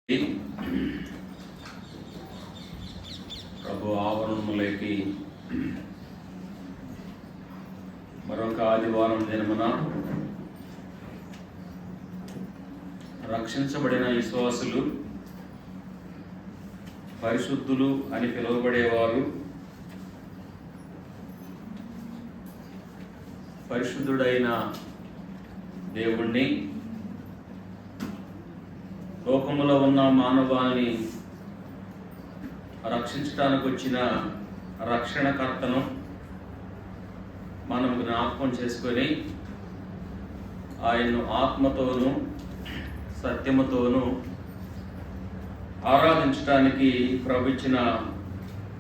ప్రభు ఆవరణములోకి మరొక ఆదివారం దినమున రక్షించబడిన విశ్వాసులు, పరిశుద్ధులు అని పిలువబడేవారు, పరిశుద్ధుడైన దేవుణ్ణి, లోకములో ఉన్న మానవాన్ని రక్షించడానికి వచ్చిన రక్షణకర్తను మనం జ్ఞాపకం చేసుకొని ఆయన్ను ఆత్మతోనూ సత్యముతోనూ ఆరాధించడానికి ప్రభు ఇచ్చిన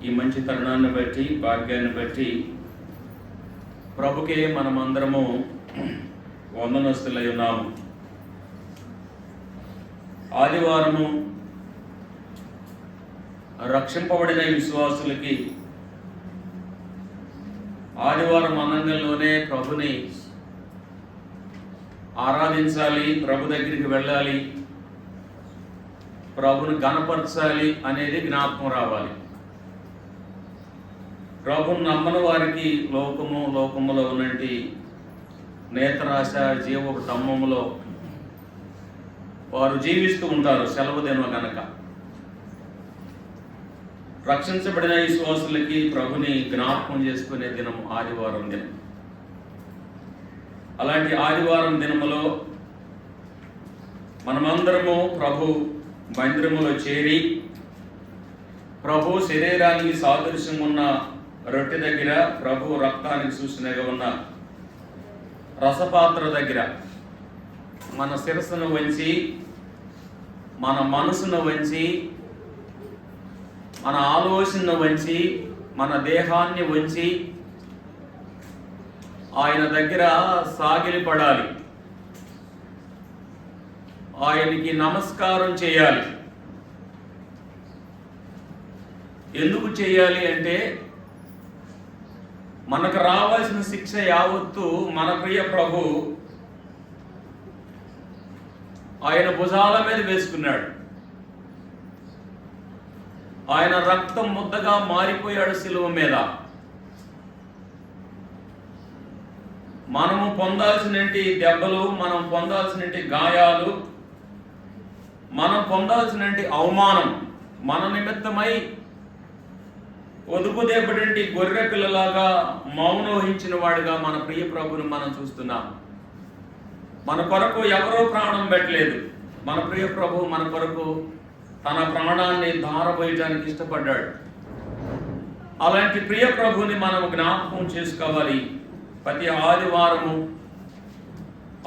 ఈ మంచి తరుణాన్ని బట్టి, భాగ్యాన్ని బట్టి ప్రభుకే మనమందరము వందనస్తులై ఉన్నాము. ఆదివారము రక్షింపబడిన విశ్వాసులకి ఆదివారం అనంగంలోనే ప్రభుని ఆరాధించాలి, ప్రభు దగ్గరికి వెళ్ళాలి, ప్రభుని గణపరచాలి అనేది జ్ఞాపకం రావాలి. ప్రభుని నమ్మని వారికి లోకములో ఉన్నటి నేత్రాశ జీవపు తమ్మములో వారు జీవిస్తూ ఉంటారు. సెలవు దినం గనక రక్షించబడిన విశ్వాసులకి ప్రభుని జ్ఞాపకం చేసుకునే దినం ఆదివారం దినం. అలాంటి ఆదివారం దినములో మనమందరము ప్రభు మందిరములో చేరి ప్రభు శరీరానికి సాదృశ్యం ఉన్న రొట్టె దగ్గర, ప్రభు రక్తానికి సూచనగా ఉన్న రసపాత్ర దగ్గర మన శిరస్సును వంచి, మన మనసును వంచి, మన ఆలోచనను వంచి, మన దేహాన్ని వంచి ఆయన దగ్గర సాగిలిపడాలి, ఆయనకి నమస్కారం చేయాలి. ఎందుకు చేయాలి అంటే, మనకు రావాల్సిన శిక్ష యావత్తు మన ప్రియ ప్రభు ఆయన భుజాల మీద వేసుకున్నాడు. ఆయన రక్తం ముద్దగా మారిపోయాడు శిలువ మీద. మనము పొందాల్సినటి దెబ్బలు, మనం పొందాల్సినటి గాయాలు, మనం పొందాల్సినటి అవమానం మన నిమిత్తమై ఒదుపుదేపటి గొర్రె పిల్లలాగా మౌనం వహించిన వాడిగా మన ప్రియ ప్రభుని మనం చూస్తున్నాం. మన కొరకు ఎవరో ప్రాణం పెట్టలేదు. మన ప్రియ ప్రభు మన కొరకు తన ప్రాణాన్ని ధారపోయడానికి ఇష్టపడ్డాడు. అలాంటి ప్రియ ప్రభుని మనం జ్ఞాపకం చేసుకోవాలి. ప్రతి ఆదివారము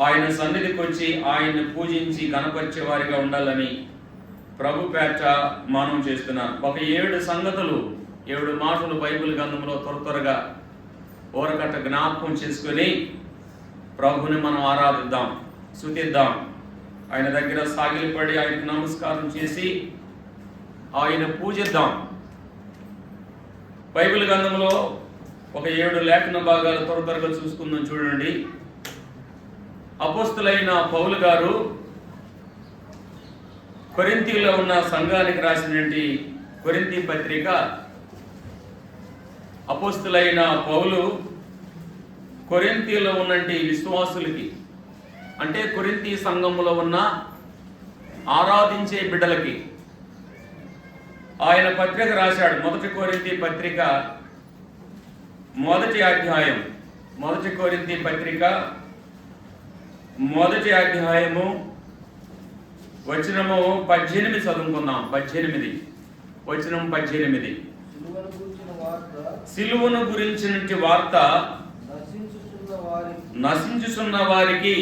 ఆయన సన్నిధికి వచ్చి ఆయన్ని పూజించి గణపరిచే వారిగా ఉండాలని ప్రభు పేట మనం చేస్తున్నాం. ఒక 7 సంగతులు, 7 మాటలు బైబిల్ గ్రంథంలో త్వరగా ఓరకట్ట జ్ఞాపకం చేసుకొని ప్రభుని మనం ఆరాధిద్దాం, స్తుతిద్దాం. ఆయన దగ్గర సాగిలిపడి ఆయనకు నమస్కారం చేసి ఆయన పూజిద్దాం. బైబిల్ గ్రంథంలో ఒక 7 లేఖన భాగాలు త్వరగా చూసుకుందాం. చూడండి, అపోస్తులైన పౌలు గారు కొరింథీలో ఉన్న సంఘానికి రాసినటువంటి కొరింథీ పత్రిక. అపోస్తులైన పౌలు కొరింథీలో ఉన్నటువంటి విశ్వాసులకి, అంటే కొరింథీ సంఘములో ఉన్న ఆరాధించే బిడ్డలకి ఆయన పత్రిక రాశాడు. మొదటి కొరింథీ పత్రిక 1వ అధ్యాయం, 1 కొరింథీ పత్రిక 1వ అధ్యాయము వచనము 18 చదువుకుందాం. 18 వచనం 18. సిలువను గురించిన వార్త నశించుచున్న వారికి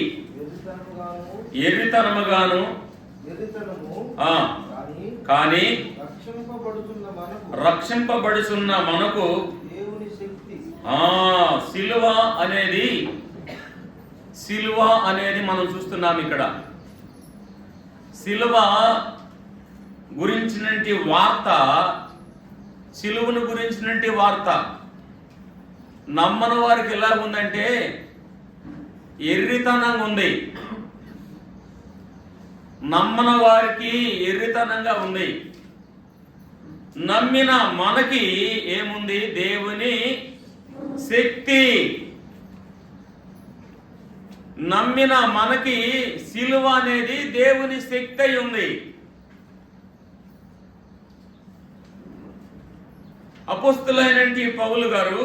ఎర్రితనముగాను, కానీ రక్షింపబడుతున్న మనకు సిలువ అనేది మనం చూస్తున్నాం. ఇక్కడ సిలువ గురించినటువంటి వార్త, సిలువను గురించినటువంటి వార్త నమ్మని వారికి ఎలా ఉందంటే ఎర్రితనంగా ఉంది. నమ్మని వారికి ఎర్రితనంగా ఉంది. నమ్మిన మనకి ఏముంది? దేవుని శక్తి. నమ్మిన మనకి సిలువ అనేది దేవుని శక్తి అయి ఉంది. అపోస్తలుడైన పౌలు గారు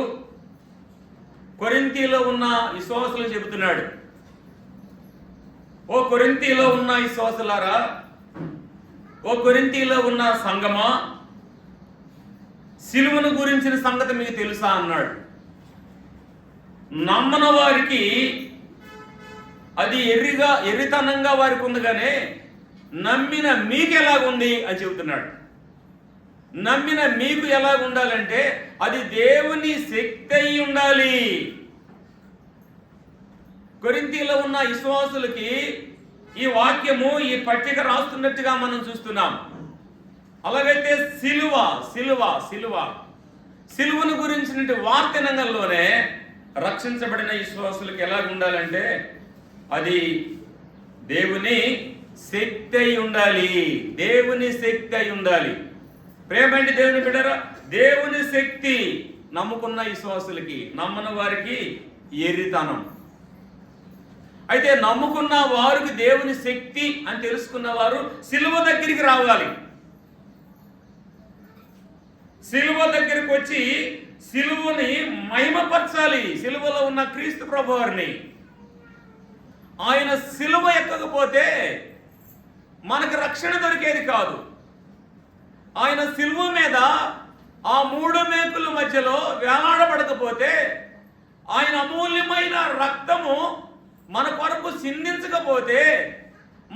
కొరింథీలో ఉన్న విశ్వాసులు చెబుతున్నాడు, ఓ కొరింథీలో ఉన్న విశ్వాసులారా, ఓ కొరింథీలో ఉన్న సంగమా, సిలువను గురించిన సంగతి మీకు తెలుసా అన్నాడు. నమ్మన వారికి అది ఎర్రితనంగా వారికి ఉంది, కానీ నమ్మిన మీకు ఎలాగుంది అని చెబుతున్నాడు. నమ్మిన మీకు ఎలా ఉండాలంటే అది దేవుని శక్తి అయి ఉండాలి. కొరింథీలో ఉన్న విశ్వాసులకి ఈ వాక్యము, ఈ పట్టిక రాస్తున్నట్టుగా మనం చూస్తున్నాం. అలాగైతే సిలువ సిలువ సిలువ సిలువను గురించిన వార్తనంగంలోనే రక్షించబడిన విశ్వాసులకు ఎలా ఉండాలంటే అది దేవుని శక్తి అయి ఉండాలి. దేవుని శక్తి అయి ఉండాలి. ప్రేమండి దేవుని బిడ్డరా, దేవుని శక్తి నమ్ముకున్న విశ్వాసులకి, నమ్మని వారికి ఎర్రితనం. అయితే నమ్ముకున్న వారికి దేవుని శక్తి అని తెలుసుకున్న వారు సిలువ దగ్గరికి రావాలి. సిలువ దగ్గరికి వచ్చి సిలువని మహిమపరచాలి. సిలువలో ఉన్న క్రీస్తు ప్రభువారిని. ఆయన సిలువ ఎక్కకపోతే మనకు రక్షణ దొరికేది కాదు. ఆయన సిలువ మీద ఆ 3 మేకుల మధ్యలో వేలాడబడకపోతే, ఆయన అమూల్యమైన రక్తము మన కొరకు సిందించకపోతే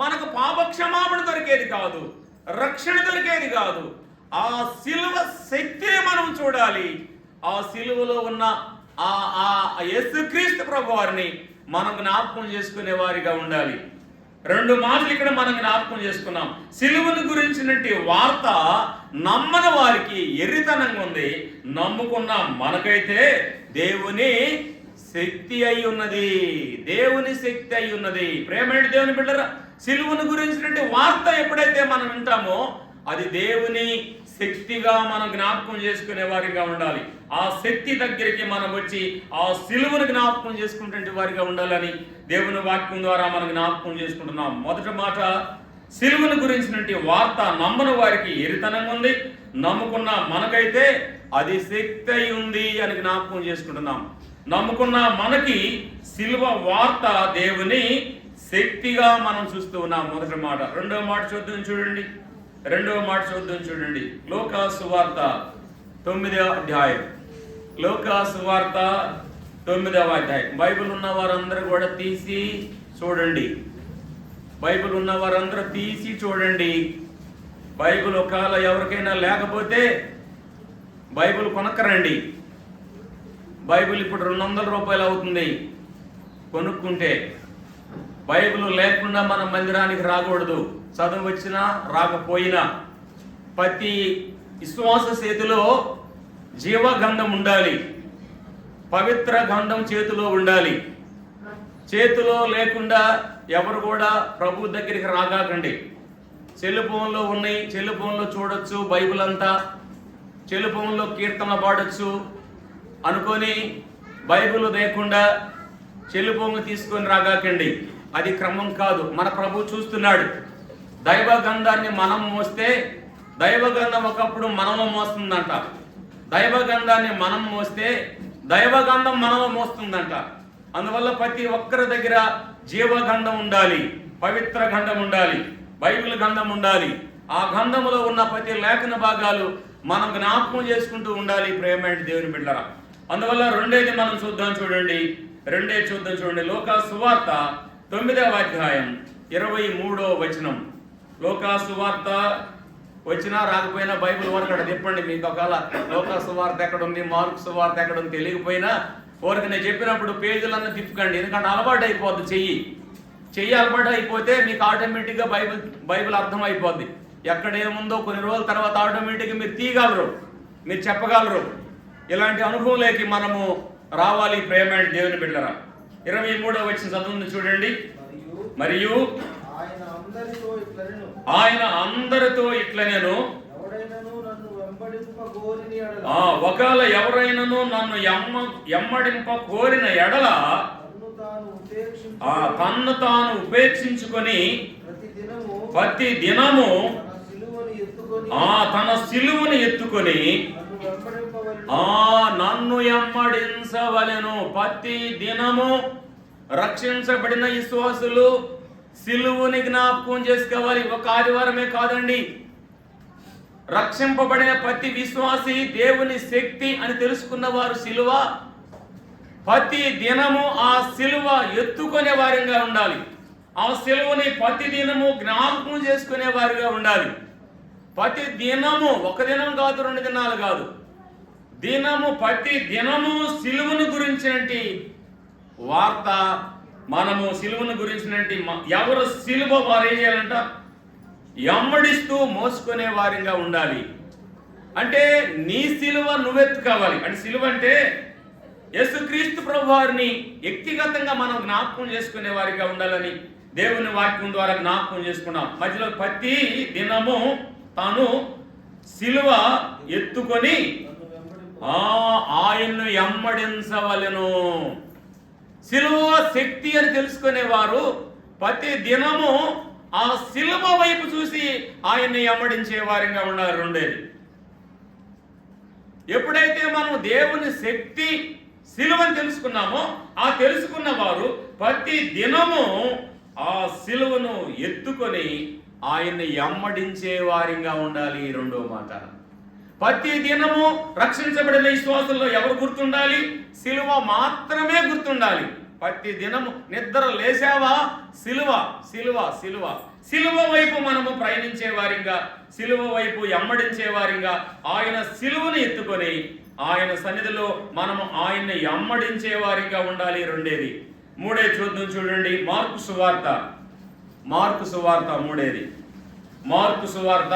మనకు పాపక్షమాపణ దొరికేది కాదు, రక్షణ దొరికేది కాదు. ఆ సిలువ శక్తిని మనం చూడాలి. ఆ సిలువలో ఉన్న ఆ యేసుక్రీస్తు ప్రభువారిని మనం జ్ఞాపకం చేసుకునే వారిగా ఉండాలి. 2 మాటలు ఇక్కడ మనం జ్ఞాపకం చేసుకున్నాం. సిలువను గురించినటువంటి వార్త నమ్మని వారికి ఎర్రితనంగా ఉంది. నమ్ముకున్న మనకైతే దేవుని శక్తి అయి ఉన్నది. దేవుని శక్తి అయి ఉన్నది. ప్రేమేంటి దేవుని బిడ్డరా, సిలువను గురించినటువంటి వార్త ఎప్పుడైతే మనం వింటామో అది దేవుని శక్తిగా మనం జ్ఞాపకం చేసుకునే వారిగా ఉండాలి. ఆ శక్తి దగ్గరికి మనం వచ్చి ఆ సిలువను జ్ఞాపకం చేసుకునే వారిగా ఉండాలని దేవుని వాక్యం ద్వారా మనం జ్ఞాపకం చేసుకుంటున్నాం. మొదటి మాట, సిలువను గురించినటువంటి వార్త నమ్మని వారికి ఎరితనంగా ఉంది. నమ్ముకున్న మనకైతే అది శక్తి అయి ఉంది అని జ్ఞాపకం చేసుకుంటున్నాం. నమ్ముకున్న మనకి సిలువ వార్త దేవుని శక్తిగా మనం చూస్తూ ఉన్నాం. మొదటి మాట. రెండవ మాట చూద్దాం చూడండి. లూకా సువార్త 9వ అధ్యాయం. లూకా సువార్త 9వ అధ్యాయం. బైబిల్ ఉన్న వారందరూ కూడా తీసి చూడండి. బైబిల్ ఉన్న వారందరూ తీసి చూడండి. బైబిల్ ఒకవేళ ఎవరికైనా లేకపోతే బైబిల్ కొనక్కరండి. బైబిల్ ఇప్పుడు 200 రూపాయలు అవుతుంది కొనుక్కుంటే. బైబిల్ లేకుండా మనం మందిరానికి రాకూడదు. చదువు వచ్చినా రాకపోయినా ప్రతి విశ్వాస చేతిలో జీవగంధం ఉండాలి. పవిత్ర గంధం చేతిలో ఉండాలి. చేతిలో లేకుండా ఎవరు కూడా ప్రభు దగ్గరికి రాగాకండి. సెల్లుఫోన్లో ఉన్నాయి, సెల్లుఫోన్లో చూడొచ్చు బైబిల్ అంతా, సెల్లుఫోన్లో కీర్తన పాడొచ్చు అనుకొని బైబిల్ లేకుండా సెల్లుఫోన్ తీసుకొని రాగాకండి. అది క్రమం కాదు. మన ప్రభు చూస్తున్నాడు. దైవ గంధాన్ని మనం మోస్తే దైవగంధం ఒకప్పుడు మనలో మోస్తుందంట. దైవగంధాన్ని మనం మోస్తే దైవగంధం మనలో మోస్తుందంట. అందువల్ల ప్రతి ఒక్కరి దగ్గర జీవగంధం ఉండాలి, పవిత్ర గంధం ఉండాలి, బైబిల్ గంధం ఉండాలి. ఆ గంధములో ఉన్న ప్రతి లేఖన భాగాలు మనం జ్ఞాపకం చేసుకుంటూ ఉండాలి. ప్రేమైన దేవుని బిడ్డరా, అందువల్ల రెండేది మనం చూద్దాం చూడండి. లూకా సువార్త 9వ అధ్యాయం 23వ వచనం. లూకా సువార్త వచ్చినా రాకపోయినా బైబిల్ వరకు అక్కడ తిప్పండి. మీకు ఒకవేళ లూకా సువార్త ఎక్కడుంది, మార్కు సువార్త ఎక్కడుంది తెలియకపోయినా వరకు నేను చెప్పినప్పుడు పేజీలన్నీ తిప్పుకండి. ఎందుకంటే అలవాటు అయిపోద్ది. చెయ్యి అలవాటు అయిపోతే మీకు ఆటోమేటిక్గా బైబిల్ అర్థం అయిపోద్ది. ఎక్కడేముందో కొన్ని రోజుల తర్వాత ఆటోమేటిక్గా మీరు తీయగలరు, మీరు చెప్పగలరు. ఇలాంటి అనుభవంలోకి మనము రావాలి. ప్రేమైన దేవుని బిడ్డరా, 23వ వచనం చదువుని చూడండి. మరియు ఆయన అందరితో ఇట్లనేను, ఒకవేళ ఎవరైనాను నన్ను ఎమ్మడింప కోరిన ఎడల తన్ను తాను ఉపేక్షించుకొని ప్రతి దినము తన సిలువను ఎత్తుకొని నన్ను ఎమ్మడించవలెను. ప్రతి దినము రక్షించబడిన విశ్వాసులు సిలువని జ్ఞాపకం చేసుకోవాలి. ఒక ఆదివారమే కాదండి, రక్షింపబడిన ప్రతి విశ్వాసి దేవుని శక్తి అని తెలుసుకున్న వారు సిలువ ప్రతి దినము ఆ సిలువ ఎత్తుకునే వారిగా ఉండాలి. ఆ సిలువని ప్రతి దినము జ్ఞాపకం చేసుకునే వారిగా ఉండాలి. ప్రతి దినము, ఒక దినం కాదు, 2 దినాలు కాదు, దినము ప్రతి దినము సిలువను గురించినట్టి వార్త, మనము సిలువను గురించినట్టి ఎవరు సిలువ వారు ఏం చేయాలంట, ఎమ్మడిస్తూ మోసుకునే వారిగా ఉండాలి. అంటే నీ సిలువ నువ్వెత్తుకోవాలి. అంటే సిలువ అంటే యేసుక్రీస్తు ప్రభు వారిని వ్యక్తిగతంగా మనం జ్ఞాపకం చేసుకునే వారిగా ఉండాలని దేవుని వాక్యం ద్వారా జ్ఞాపకం చేసుకున్నాం. మధ్యలో ప్రతి దినము తాను సిలువ ఎత్తుకొని ఆయన్ను ఎమ్మడించవలెను. సిలువ శక్తి అని తెలుసుకునేవారు ప్రతి దినము ఆ సిలువ వైపు చూసి ఆయన్ని ఎమ్మడించే వారిగా ఉండాలి. రెండేది, ఎప్పుడైతే మనం దేవుని శక్తి సిలువని తెలుసుకున్నామో ఆ తెలుసుకున్న వారు ప్రతి దినము ఆ సిలువను ఎత్తుకొని ఆయన్ని ఎమ్మడించే వారిగా ఉండాలి. రెండో మాట, ప్రతి దినము రక్షించబడిన విశ్వాసుల్లో ఎవరు గుర్తుండాలి? సిలువ మాత్రమే గుర్తుండాలి. ప్రతి దినము నిద్ర లేచావా, సిలువ సిలువ సిలువ సిలువ వైపు మనము ప్రయాణించే వారిగా, సిలువ వైపు ఎమ్మడించే వారిగా ఆయన సిలువను ఎత్తుకొని ఆయన సన్నిధిలో మనము ఆయన్ని ఎమ్మడించే వారిగా ఉండాలి. రెండేది. మూడేది చూద్దాం, చూడండి. మార్కు సువార్త 3, మార్కు సువార్త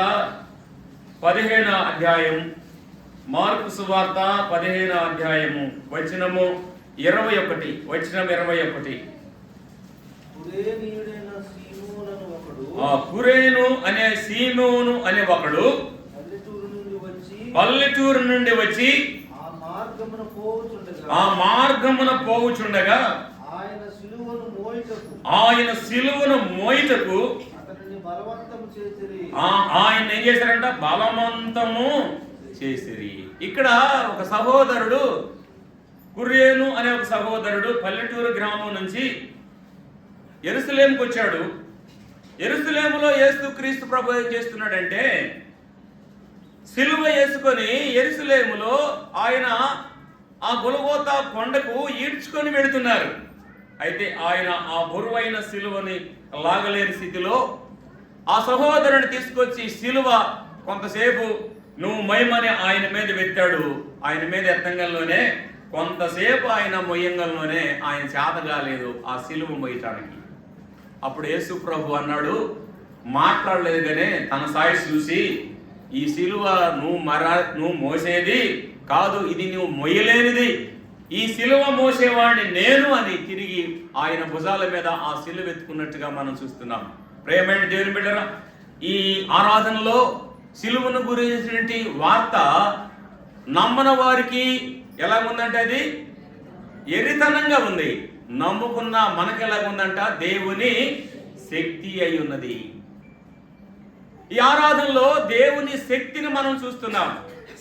15వ అధ్యాయం, మార్కు సువార్త 15వ అధ్యాయము వచనము 21. కురేను అనే సీమోను అనే ఒకడు పల్లెటూరు నుండి వచ్చి ఆ మార్గమున పోవుచుండగా ఆయన సిలువను మోయుటకు ఆయన ఏం చేశారంట? బలవంతము చేసిరి. ఇక్కడ ఒక సహోదరుడు, కురేను అనే ఒక సహోదరుడు పల్లెటూరు గ్రామం నుంచి యెరూషలేముకు వచ్చాడు. యెరూషలేములో యేసుక్రీస్తు ప్రభు ఏం చేస్తున్నాడంటే, సిలువ వేసుకొని యెరూషలేములో ఆయన ఆ గొల్గోతా కొండకు ఈడ్చుకొని వెళుతున్నారు. అయితే ఆయన ఆ బరువైన సిలువని లాగలేని స్థితిలో ఆ సహోదరుని తీసుకొచ్చి సిలువ కొంతసేపు నువ్వు మహిమని ఆయన మీద పెట్టాడు. ఆయన మీద ఎత్తంగంలోనే కొంతసేపు ఆయన మొయ్యంగంలోనే ఆయన చేత కాలేదు ఆ సిలువ మోయటానికి. అప్పుడు యేసు ప్రభు అన్నాడు, మాట్లాడలేదు కానీ తన సాయి చూసి, ఈ సిలువ నువ్వు మోసేది కాదు, ఇది నువ్వు మొయ్యలేనిది, ఈ సిలువ మోసేవాడిని నేను అని తిరిగి ఆయన భుజాల మీద ఆ సిలువ ఎత్తుకున్నట్టుగా మనం చూస్తున్నాం. ప్రియమైన దేవుని బిడ్డరా, ఈ ఆరాధనలో సిలువను గురించినటువంటి వార్త నమ్మని వారికి ఎలా ఉందంటే అది ఎరితనంగా ఉంది. నమ్ముకున్న మనకు ఎలా ఉందంట? దేవుని శక్తి అయి ఉన్నది. ఈ ఆరాధనలో దేవుని శక్తిని మనం చూస్తున్నాం,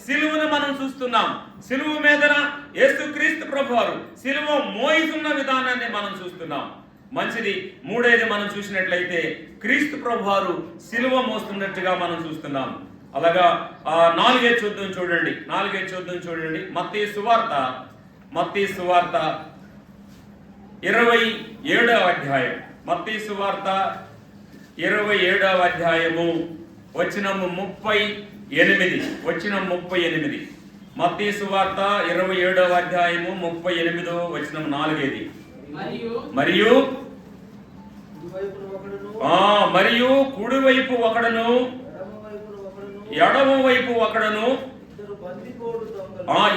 సిలువను మనం చూస్తున్నాం. సిలువ మీదన యేసుక్రీస్తు ప్రభువారు సిలువ మోయుతున్న విధానాన్ని మనం చూస్తున్నాం. మంచిది. మూడేది మనం చూసినట్లయితే క్రీస్తు ప్రభువారు సిలువ మోస్తున్నట్టుగా మనం చూస్తున్నాం. అలాగా 4 చూద్దాం చూడండి. మత్తయి సువార్త 27వ అధ్యాయం. మత్తయి సువార్త 27వ అధ్యాయము వచనము 38. మత్తయి సువార్త 27వ అధ్యాయము 38వ వచనం 4. మరియు కుడివైపు ఒకడును ఎడమ వైపు ఒకడును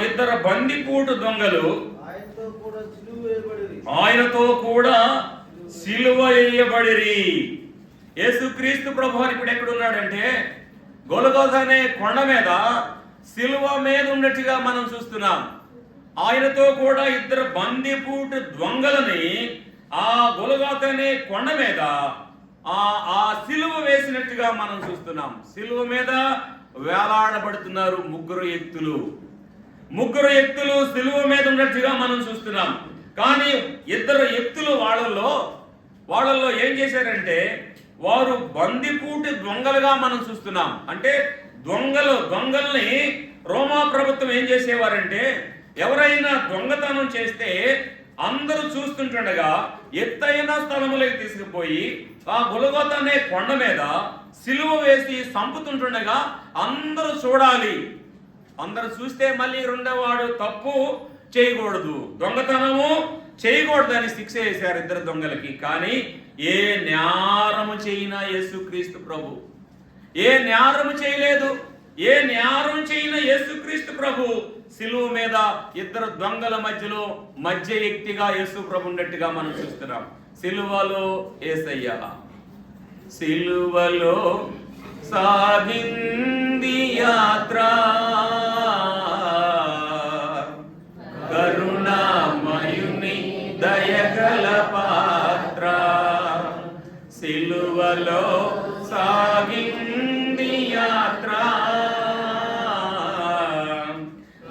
ఇద్దరు బందిపోటు దొంగలు ఆయనతో కూడా సిలువ వేయబడిరి. యేసుక్రీస్తు ప్రభు ఇప్పుడు ఎక్కడున్నాడంటే గొలగొతా అనే కొండ మీద సిలువ మీద ఉన్నట్టుగా మనం చూస్తున్నాం. ఆయనతో కూడా ఇద్దరు బందిపూట దొంగలని ఆ గొలగొతా అనే కొండ మీద ఆ సిలువ వేసినట్టుగా మనం చూస్తున్నాం. సిలువ మీద వేలాడబడుతున్నారు ముగ్గురు వ్యక్తులు సిలువ మీద ఉన్నట్టుగా మనం చూస్తున్నాం. కానీ ఇద్దరు వ్యక్తులు వాళ్ళల్లో ఏం చేశారంటే వారు బందిపూటి దొంగలుగా మనం చూస్తున్నాం. అంటే దొంగల్ని రోమా ప్రభుత్వం ఏం చేసేవారంటే ఎవరైనా దొంగతనం చేస్తే అందరూ చూస్తుంటుండగా ఎత్తైన స్థలములకు తీసుకుపోయి ఆ గొలగొతా అనే కొండ మీద సిలువ వేసి చంపుతుంటుండగా అందరూ చూడాలి. అందరూ చూస్తే మళ్ళీ రెండోవాడు తప్పు చేయకూడదు, దొంగతనము చేయకూడదు అని శిక్ష వేశారు ఇద్దరు దొంగలకి. కానీ ఏ నేరము చేయనా యేసుక్రీస్తు ప్రభు ఏ నేరము చేయలేదు. ఏ నేరం చేయన యేసుక్రీస్తు ప్రభు సిలువ మీద ఇద్దరు దొంగల మధ్య వ్యక్తిగా యేసు ప్రభు ఉన్నట్టుగా మనం చూస్తున్నాం. సిలువలో యేసయ్య సిలువలో సాగింది యాత్ర, కరుణామయుని దయగల పాత్ర. సిలువలో సాగింది యాత్ర,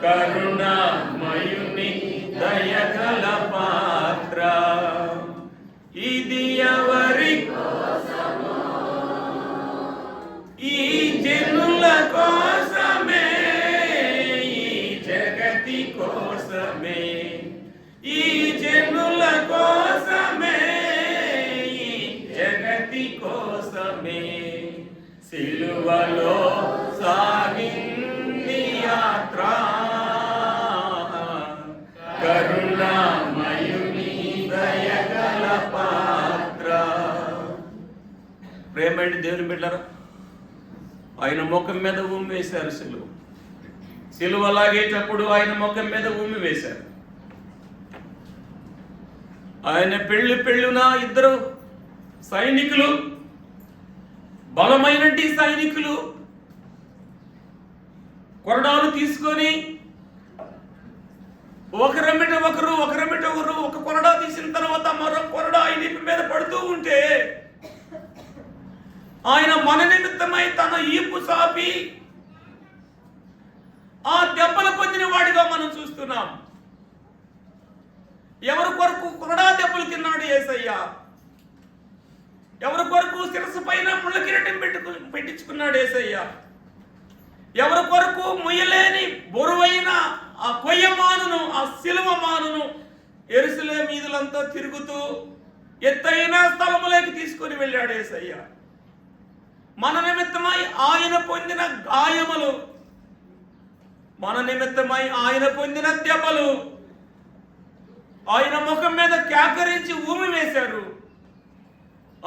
కరుణామయుని దయగల పాత్ర. ఇది ఎవరి కోసమో? ఈ జనుల కోసమే, ఈ జగతి కోసమే, ఈ జనుల కోసమే, ఈ జగతి కోసమే. సిలువలో సాగింది యాత్ర, కరుణామయుని దయగల పాత్ర. ప్రేమైన దేవుని బిడ్డలారా, ఆయన ముఖం మీద ఉమ్మి వేశారు. సిలువ లాగేటప్పుడు ఆయన ముఖం మీద ఉమ్మి వేశారు. ఆయన పెళ్ళున ఇద్దరు సైనికులు, బలమైనటి సైనికులు కొరడాలు తీసుకొని ఒకరమిట ఒకరు ఒక కొరడా తీసిన తర్వాత మరో కొరడా ఆయన మీద పడుతూ ఉంటే ఆయన మన నిమిత్తమై తన ఈపు సాపి ఆ దెబ్బలు పొందిన వాడిగా మనం చూస్తున్నాం. ఎవరి కొరకు కొరడా దెబ్బలు తిన్నాడు యేసయ్య? ఎవరి కొరకు శిరస్సు పైన ముళ్ళ కిరీటం పెట్టించుకున్నాడు యేసయ్య? ఎవరి కొరకు ముయ్యలేని బరువైన ఆ కొయ్యమానును, ఆ సిలువ మానును యెరూషలేము వీధులంతా తిరుగుతూ ఎత్తైన స్థలములోకి తీసుకొని వెళ్ళాడు యేసయ్య. మన నిమిత్తమై ఆయన పొందిన గాయములు, మన నిమిత్తమై ఆయన పొందిన దెబ్బలు ఆయన ముఖం మీద కేకరించి ఊమి వేశారు.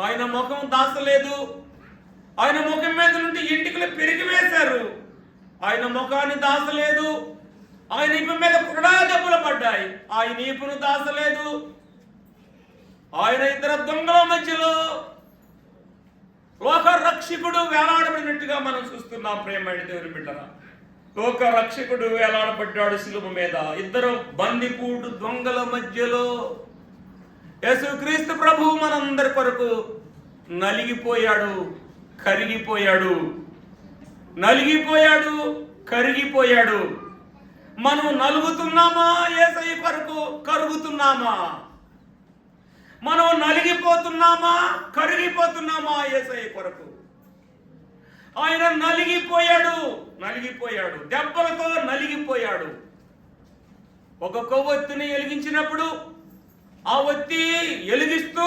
ఆయన ముఖం దాచలేదు. ఆయన ముఖం మీద నుండి ఎంటికలు పెరిగి వేశారు. ఆయన ముఖాన్ని దాచలేదు. ఆయన ఈపు మీద కొరడా దెబ్బలు పడ్డాయి. ఆయన ఈపును దాచలేదు. ఆయన ఇద్దరు దొంగల మధ్యలో లోక రక్షకుడు వేలాడబడినట్టుగా మనం చూస్తున్నాం. ప్రేమైన దేవుని బిడ్డరా, లోక రక్షకుడు వేలాడబడ్డాడు సిలువ మీద. ఇద్దరు బందిపూడు దొంగల మధ్యలో యేసుక్రీస్తు ప్రభు మనందరి కొరకు నలిగిపోయాడు, కరిగిపోయాడు. మనం నలుగుతున్నామా యేసయ్య కొరకు? కరుగుతున్నామా? మనం నలిగిపోతున్నామా, కరిగిపోతున్నామా యేసయ్య కొరకు? ఆయన నలిగిపోయాడు, దెబ్బలతో నలిగిపోయాడు. ఒక కొవ్వొత్తిని వెలిగించినప్పుడు ఆ ఒత్తి వెలిగిస్తూ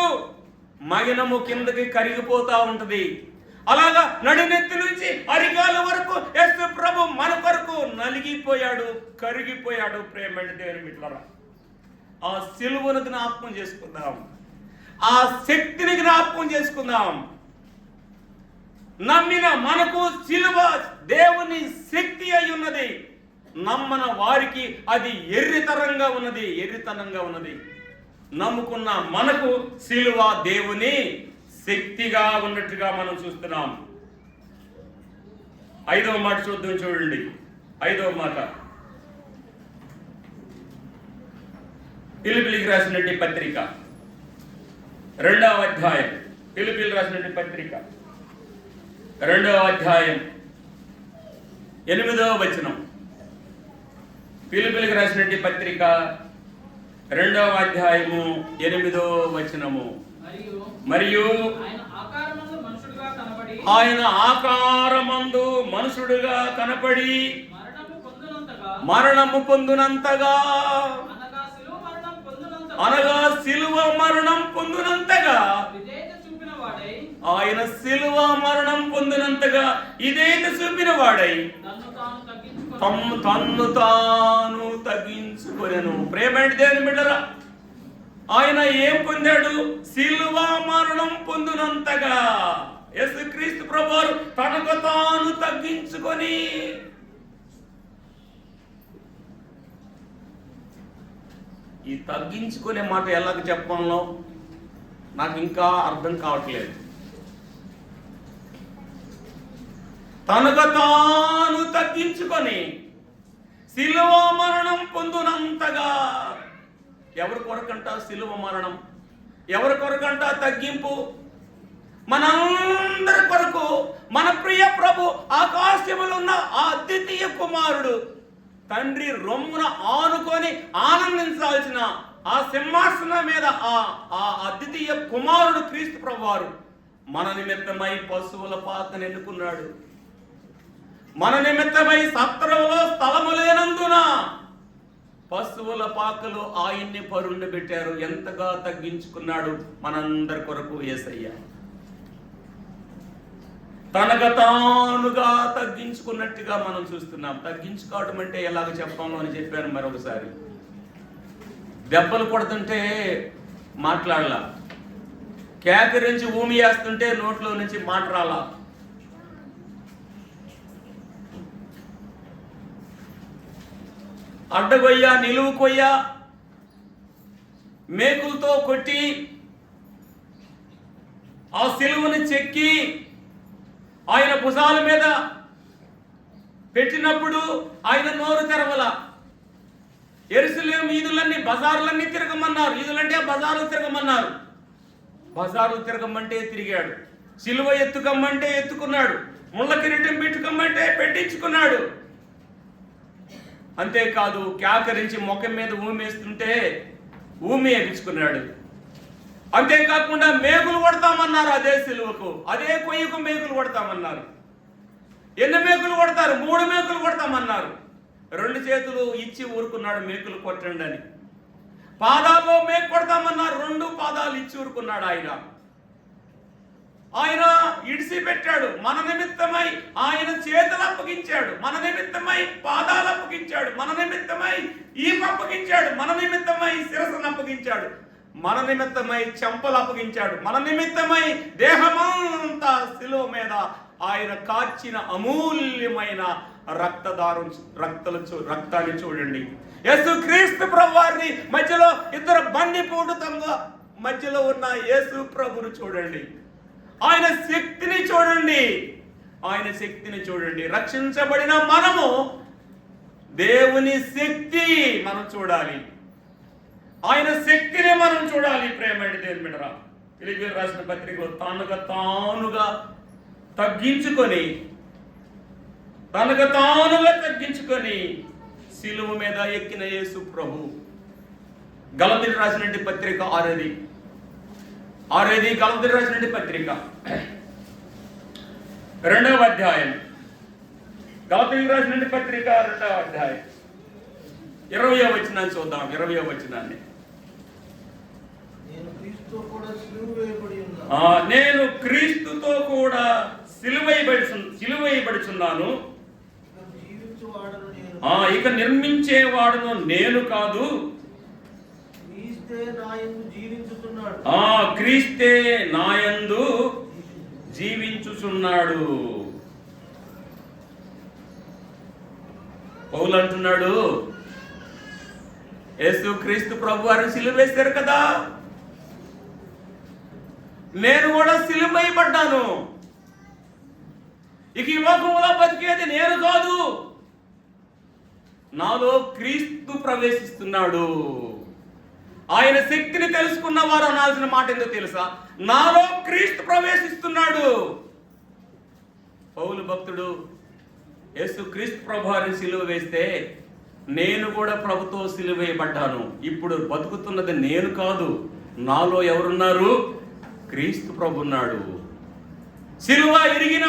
మగినము కిందకి కరిగిపోతా ఉంటది. అలాగా నడినెత్తి నుంచి అరికాల వరకు యేసు ప్రభు మన కొరకు నలిగిపోయాడు, కరిగిపోయాడు. ప్రేమైన దేవుని బిడ్డలారా, ఆ సిలువను జ్ఞాపకం చేసుకుందాం, ఆ శక్తిని జ్ఞాపకం చేసుకుందాం. నమ్మిన మనకు సిలువ దేవుని శక్తి అయి ఉన్నది. నమ్మన వారికి అది ఎర్రితనంగా ఉన్నది. నమ్ముకున్న మనకు సిలువ దేవుని శక్తిగా ఉన్నట్టుగా మనం చూస్తున్నాం. 5వ మాట చూద్దాం, చూడండి. 5వ మాట ఫిలిప్పీయులకు రాసినటువంటి పత్రిక 2వ అధ్యాయం. ఫిలిప్పీయులకు రాసినటువంటి పత్రిక 2వ అధ్యాయం 8వ వచనం. ఫిలిప్పీయులకు రాసినటువంటి పత్రిక 2వ అధ్యాయము 8వ వచనము. మరియు ఆయన ఆకారమందు మనుషుడుగా కనపడి మరణము పొందునంతగా, అనగా శిలువ మరణం పొందునంతగా, ఆయన శిలువ మరణం పొందినంతగా ఇదైత చూపిన వాడై తన్ను తాను తగ్గించుకొనెను. ప్రేమేంటి దేవుని బిడ్డరా, ఆయన ఏం పొందాడు? శిలువ మరణం పొందినంతగా యేసుక్రీస్తు ప్రభువారు తనకు తాను తగ్గించుకొని, ఈ తగ్గించుకునే మాట ఎలాగ చెప్పడంలో నాకు ఇంకా అర్థం కావట్లేదు. తనకు తాను తగ్గించుకొని శిలువ మరణం పొందునంతగా. ఎవరి కొరకంట శిలువ మరణం? ఎవరి కొరకంట తగ్గింపు? మనందరి కొరకు మన ప్రియ ప్రభు ఆకాశములో ఉన్న ఆ అద్వితీయ కుమారుడు తండ్రి రొమ్మున ఆనుకొని ఆనందించాల్సిన ఆ సింహాసనం మీద ఆ అద్వితీయ కుమారుడు క్రీస్తు ప్రభువారు మన నిమిత్తమై పశువుల పాకను ఎన్నుకున్నాడు. మన నిమిత్తమై సత్రంలో స్థలము లేనందున పశువుల పాకలు ఆయన్ని పరుండి పెట్టారు. ఎంతగా తగ్గించుకున్నాడు మనందరి కొరకు యేసయ్య. తనకు తానుగా తగ్గించుకున్నట్టుగా మనం చూస్తున్నాం. తగ్గించుకోవడం అంటే ఎలాగ చెప్పాలో అని చెప్పాను మరొకసారి. దెబ్బలు కొడుతుంటే మాట్లాడలా, కేకరించి ఊమి వేస్తుంటే నోట్లో నుంచి మాట రాలా. అడ్డగొయ్య, నిలువు కొయ్య, మేకులతో కొట్టి ఆ సిలువని చెక్కి ఆయన భుజాల మీద పెట్టినప్పుడు ఆయన నోరు తెరవల. యెరూషలేము ఈదులన్నీ బజార్లన్నీ తిరగమన్నారు. ఈదులంటే బజార్లు తిరగమన్నారు. బజార్లు తిరగమంటే తిరిగాడు. సిలువ ఎత్తుకమ్మంటే ఎత్తుకున్నాడు. ముళ్ళ కిరీటం పెట్టుకోమంటే పెట్టించుకున్నాడు. అంతేకాదు, కేకరించి ముఖం మీద ఊమేస్తుంటే ఊమి వేయించుకున్నాడు. అంతేకాకుండా మేకులు కొడతామన్నారు. అదే సిలువకు, అదే కొయ్యకు మేకులు కొడతామన్నారు. ఎన్ని మేకులు కొడతారు? 3 మేకులు కొడతామన్నారు. 2 చేతులు ఇచ్చి ఊరుకున్నాడు మేకులు కొట్టండి అని. పాదాల్లో మేకు కొడతామన్నారు. 2 పాదాలు ఇచ్చి ఊరుకున్నాడు ఆయన. ఆయన ఇడిసి పెట్టాడు. మన నిమిత్తమై ఆయన చేతులు అప్పగించాడు. మన నిమిత్తమై పాదాలు అప్పగించాడు. మన నిమిత్తమై ఈపు అప్పగించాడు. మన నిమిత్తమై శిరస్సును అప్పగించాడు. మన నిమిత్తమై చెంపలు అప్పగించాడు. మన నిమిత్తమై దేహమంతా శిలువ మీద ఆయన కాచిన అమూల్యమైన రక్తాన్ని చూడండి. యేసుక్రీస్తు ప్రభువారిని మధ్యలో 2 బందిపోటుతంగా మధ్యలో ఉన్న యేసు ప్రభువును చూడండి. ఆయన శక్తిని చూడండి. ఆయన శక్తిని చూడండి. రక్షించబడిన మనము దేవుని శక్తి మనం చూడాలి. ఆయన శక్తిని మనం చూడాలి. ప్రేమైన దేవుని బిడ్డరా, ఫిలిప్పీయులకు రాసిన పత్రికలో తానుగా తగ్గించుకొని సిలువ మీద ఎక్కిన యేసు ప్రభు. గలతీయులకు రాసినటువంటి పత్రిక 6వ గలతీయులకు రాసినటువంటి పత్రిక 2వ అధ్యాయం. గలతీయులకు రాసినటువంటి పత్రిక 2వ అధ్యాయం 20వ వచనాన్ని చూద్దాం. 20వ వచనాన్ని. నేను క్రీస్తుతో కూడా సిలువైబడుచున్నాను. ఇక నిర్మించేవాడును నేను కాదు, క్రీస్తే నాయందు జీవించుచున్నాడు. పౌలు అంటున్నాడు, యేసు క్రీస్తు ప్రభు వారిని సిలువ వేశారు కదా, నేను కూడా సిలువ వేయబడ్డాను. ఇక ఈ లోకంలో బతికేది నేను కాదు, నాలో క్రీస్తు ప్రవేశిస్తున్నాడు. ఆయన శక్తిని తెలుసుకున్న వారు అనాల్సిన మాట ఏందో తెలుసా? నాలో క్రీస్తు ప్రవేశిస్తున్నాడు. పౌలు భక్తుడు యేసు క్రీస్తు ప్రభువారిని సిలువ వేస్తే నేను కూడా ప్రభుతో సిలువ వేయబడ్డాను. ఇప్పుడు బతుకుతున్నది నేను కాదు, నాలో ఎవరున్నారు? క్రీస్తు ప్రభు ఉన్నాడు. సిలువ ఎరిగిన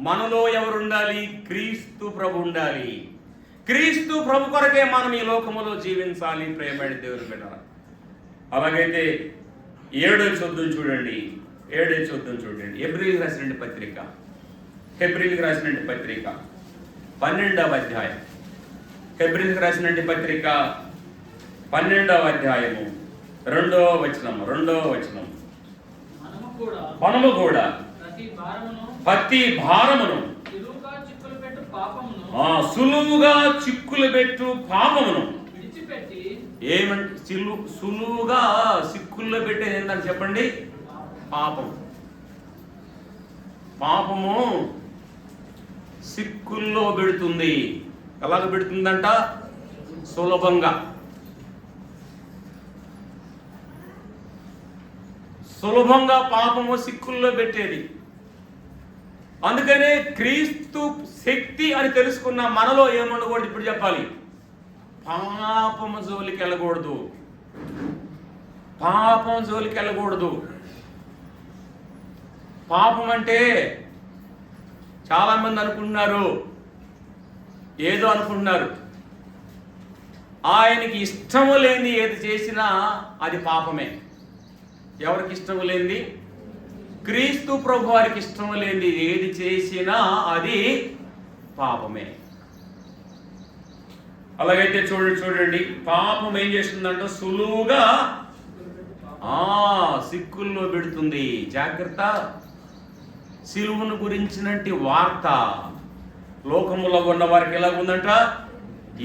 మనలో ఎవరుండాలి? క్రీస్తు ప్రభు ఉండాలి. క్రీస్తు ప్రభు కొరకే మనం ఈ లోకములో జీవించాలి. ప్రేమైన దేవుని బిడ్డలారా, అలాగైతే 7వ చొద్దును చూడండి. హెబ్రీయులకు రాసిన పత్రిక 12వ అధ్యాయం. హెబ్రీయులకు రాసిన పత్రిక 12వ అధ్యాయము 2వ వచనం. మనము కూడా ప్రతి భారమును సులువుగా చిక్కులు పెట్టు పాపమును ఏమంటే సులువుగా చిక్కుల్లో పెట్టేది ఏంటని చెప్పండి? పాపము సిక్కుల్లో పెడుతుంది. ఎలాగ పెడుతుందంట? సులభంగా పాపము సిక్కుల్లో పెట్టేది. అందుకనే క్రీస్తు శక్తి అని తెలుసుకున్న మనలో ఏముండకూడదు? ఇప్పుడు చెప్పాలి, పాపము జోలికి వెళ్ళకూడదు. పాపం అంటే చాలా మంది ఏదో అనుకుంటున్నారు. ఆయనకి ఇష్టము లేని ఏది చేసినా అది పాపమే. ఎవరికి ఇష్టము లేనిది? క్రీస్తు ప్రభు వారికి ఇష్టం లేనిది ఏది చేసినా అది పాపమే. అలాగైతే చూడండి, పాపం ఏం చేస్తుందంటే సులువుగా సిక్కుల్లో పెడుతుంది. జాగ్రత్త. సిలువను గురించినట్టి వార్త లోకములో ఉన్న వారికి ఎలాగుందంట?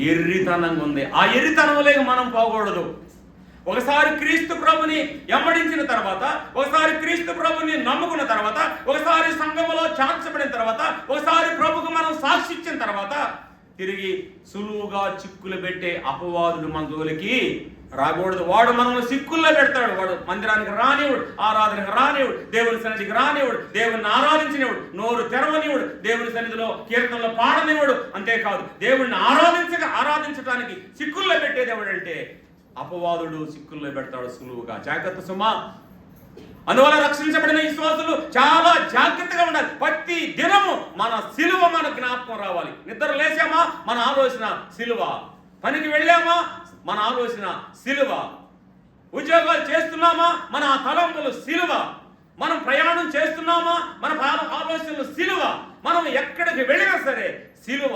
ఎర్రితనంగా ఉంది. ఆ ఎర్రితనంలో మనం పోకూడదు. ఒకసారి క్రీస్తు ప్రభుని వెంబడించిన తర్వాత, ఒకసారి క్రీస్తు ప్రభుని నమ్ముకున్న తర్వాత, ఒకసారి సంఘములో చేర్చబడిన తర్వాత, ఒకసారి ప్రభుకు మనం సాక్షి ఇచ్చిన తర్వాత తిరిగి సులువుగా చిక్కులు పెట్టే అపవాదుడు మన జోలికి రాకూడదు. వాడు మనల్ని సిక్కుల్లో పెడతాడు. వాడు మందిరానికి రానివుడు, ఆరాధనకు రానివుడు, దేవుని సన్నిధికి రానివుడు, దేవుని ఆరాధించినవుడు, నోరు తెరవనివుడు, దేవుని సన్నిధిలో కీర్తనలో పాడనివుడు. అంతేకాదు, దేవుడిని ఆరాధించడానికి సిక్కుల్లో పెట్టేది ఎవడంటే అపవాదుడు. సిక్కుల్లో పెడతాడు సులువుగా. జాగ్రత్త సుమా. అందువల్ల రక్షించబడిన విశ్వాసులు చాలా జాగ్రత్తగా ఉండాలి. ప్రతి దినము మన సిలువ మన జ్ఞాపకం రావాలి. నిద్ర లేచామా మన ఆలోచన సిలువ, పనికి వెళ్ళామా మన ఆలోచన సిలువ, ఉద్యోగాలు చేస్తున్నామా మన తలంపులు సిలువ, మనం ప్రయాణం చేస్తున్నామా మన ఆలోచనలు సిలువ, మనం ఎక్కడికి వెళ్ళినా సరే సిలువ.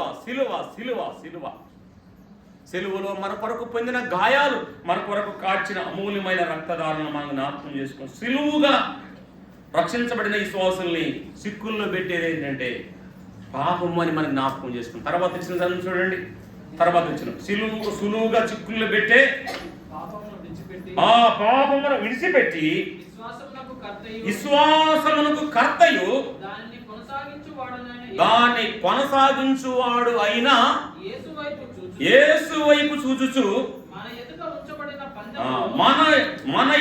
సెలువులో మన కొరకు పొందిన గాయాలు, మన కొరకు కాచిన అమూల్యమైన రక్తదారులను మనం జ్ఞాపకం చేసుకుని సిలువుగా రక్షించబడిన విశ్వాసుల్ని సిక్కుల్లో పెట్టేది ఏంటంటే పాపము అని మనం జ్ఞాపకం చేసుకుని తర్వాత ఇచ్చిన చూడండి. తర్వాత ఇచ్చిన సులువుగా చిక్కుల్లో పెట్టే ఆ పాపమును విడిచిపెట్టి విశ్వాసమునకు కర్తయు దాన్ని కొనసాగించువాడు అయినా యేసు వైపు చూచుచు మన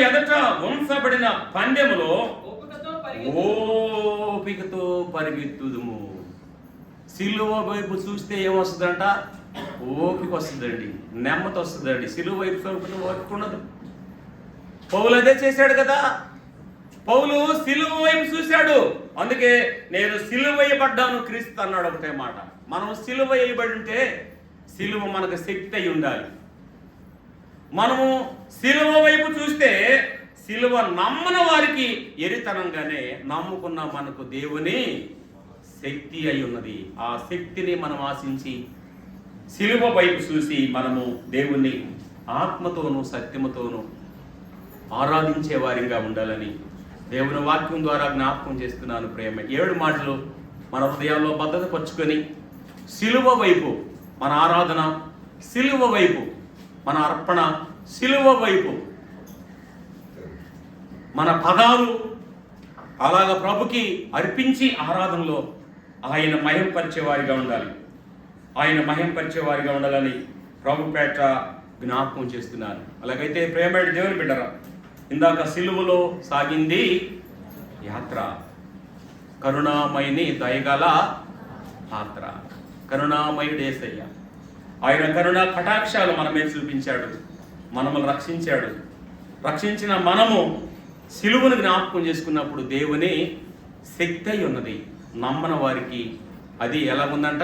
ఎదుట ఉంచబడిన పందెములో ఓపికతో పరిగెత్తుదుము. సిలువ వైపు చూస్తే ఏమొస్తుందంట? ఓపిక వస్తుందండి, నెమ్మది వస్తుందండి. సిలువ వైపు చూపుతూ ఓపిక ఉండదు. పౌలు అదే చేశాడు కదా. పౌలు సిలువ వైపు చూశాడు. అందుకే నేను సిలువ వేయబడ్డాను క్రీస్తు అన్నాడు. ఒకటే మాట. మనం సిలువ వేయబడి ఉంటే సిలువ మనకు శక్తి అయి ఉండాలి. మనము సిలువ వైపు చూస్తే సిలువ నమ్మని వారికి ఎరితనంగానే నమ్ముకున్న మనకు దేవుని శక్తి అయి ఉన్నది. ఆ శక్తిని మనం ఆశించి సిలువ వైపు చూసి మనము దేవుణ్ణి ఆత్మతోనూ సత్యముతోనూ ఆరాధించే వారిగా ఉండాలని దేవుని వాక్యం ద్వారా జ్ఞాపకం చేస్తున్నాను. ప్రేమ 7 మాటలు మన హృదయాల్లో భద్రతపరుచుకొని సిలువ వైపు మన ఆరాధన, సిలువ వైపు మన అర్పణ, సిలువ వైపు మన పదాలు అలాగ ప్రభుకి అర్పించి ఆరాధనలో ఆయన మహింపరిచేవారిగా ఉండాలి. ఆయన మహింపరిచేవారిగా ఉండాలని ప్రభుపేట జ్ఞాపకం చేస్తున్నారు. అలాగైతే ప్రేమైన దేవుని బిడ్డరా, ఇందాక సిలువలో సాగింది యాత్ర, కరుణామయిని దయగల పాత్ర, కరుణామయుడు యేసయ్య. ఆయన కరుణా కటాక్షాలు మన మీద చూపించాడు, మనల్ని రక్షించాడు. రక్షించిన మనము సిలువను జ్ఞాపకం చేసుకున్నప్పుడు దేవుని శక్తి అయి ఉన్నది. నమ్మని వారికి అది ఎలా ఉందంట?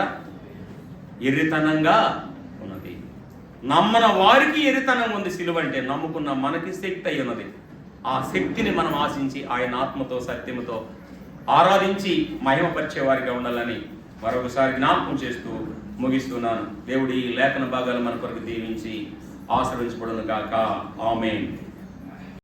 ఎర్రితనంగా ఉన్నది. నమ్మన వారికి ఎర్రితనం ఉంది సిలువ అంటే, నమ్ముకున్న మనకి శక్తి అయి ఉన్నది. ఆ శక్తిని మనం ఆశించి ఆయన ఆత్మతో సత్యముతో ఆరాధించి మహిమపరిచే వారిగా ఉండాలని మరొకసారి జ్ఞాపకం చేస్తూ ముగిస్తున్నాను. దేవుడి లేఖన భాగాలు మన కొరకు దీవించి ఆశీర్వదించబడును గాక. ఆమేన్.